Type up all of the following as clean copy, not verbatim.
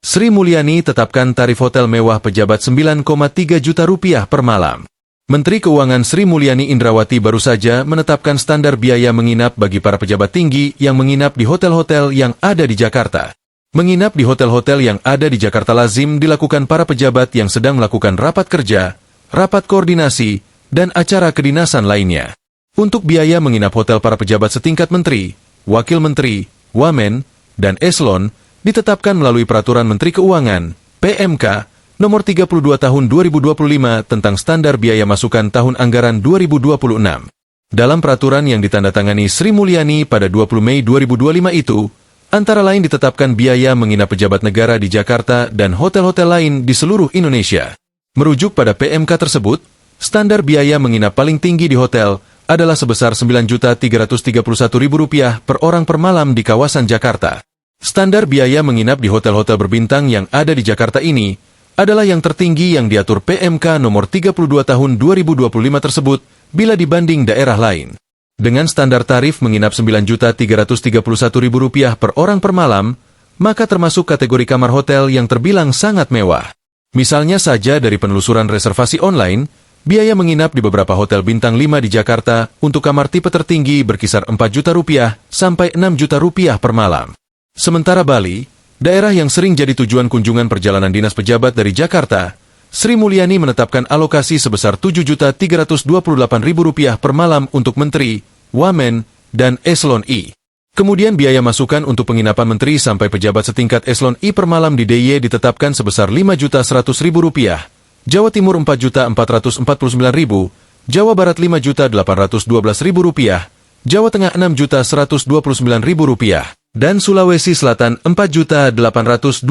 Sri Mulyani tetapkan tarif hotel mewah pejabat 9,3 juta rupiah per malam. Menteri Keuangan Sri Mulyani Indrawati baru saja menetapkan standar biaya menginap bagi para pejabat tinggi yang menginap di hotel-hotel yang ada di Jakarta. Menginap di hotel-hotel yang ada di Jakarta lazim dilakukan para pejabat yang sedang melakukan rapat kerja, rapat koordinasi, dan acara kedinasan lainnya. Untuk biaya menginap hotel para pejabat setingkat menteri, wakil menteri, wamen, dan eselon ditetapkan melalui Peraturan Menteri Keuangan, PMK, nomor 32 tahun 2025 tentang standar biaya masukan tahun anggaran 2026. Dalam peraturan yang ditandatangani Sri Mulyani pada 20 Mei 2025 itu, antara lain ditetapkan biaya menginap pejabat negara di Jakarta dan hotel-hotel lain di seluruh Indonesia. Merujuk pada PMK tersebut, standar biaya menginap paling tinggi di hotel adalah sebesar Rp9.331.000 per orang per malam di kawasan Jakarta. Standar biaya menginap di hotel-hotel berbintang yang ada di Jakarta ini adalah yang tertinggi yang diatur PMK nomor 32 tahun 2025 tersebut bila dibanding daerah lain. Dengan standar tarif menginap Rp9.331.000 per orang per malam, maka termasuk kategori kamar hotel yang terbilang sangat mewah. Misalnya saja dari penelusuran reservasi online, biaya menginap di beberapa hotel bintang 5 di Jakarta untuk kamar tipe tertinggi berkisar Rp4 juta sampai Rp6 juta per malam. Sementara Bali, daerah yang sering jadi tujuan kunjungan perjalanan dinas pejabat dari Jakarta, Sri Mulyani menetapkan alokasi sebesar Rp7.328.000 per malam untuk menteri, wamen, dan eselon I. Kemudian biaya masukan untuk penginapan menteri sampai pejabat setingkat eselon I per malam di DIY ditetapkan sebesar Rp5.100.000, Jawa Timur Rp4.449.000, Jawa Barat Rp5.812.000, Jawa Tengah Rp6.129.000, dan Sulawesi Selatan Rp4.820.000.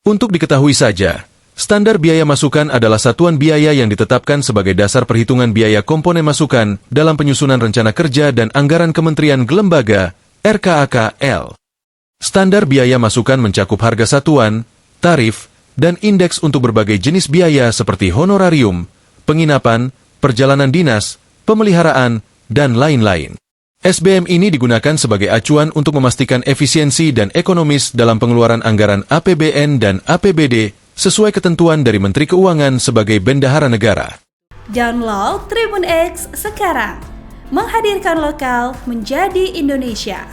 Untuk diketahui saja, standar biaya masukan adalah satuan biaya yang ditetapkan sebagai dasar perhitungan biaya komponen masukan dalam penyusunan rencana kerja dan anggaran Kementerian Lembaga, RKAK-L. Standar biaya masukan mencakup harga satuan, tarif, dan indeks untuk berbagai jenis biaya seperti honorarium, penginapan, perjalanan dinas, pemeliharaan, dan lain-lain. SBM ini digunakan sebagai acuan untuk memastikan efisiensi dan ekonomis dalam pengeluaran anggaran APBN dan APBD sesuai ketentuan dari Menteri Keuangan sebagai bendahara negara. Download Tribun X sekarang, menghadirkan lokal menjadi Indonesia.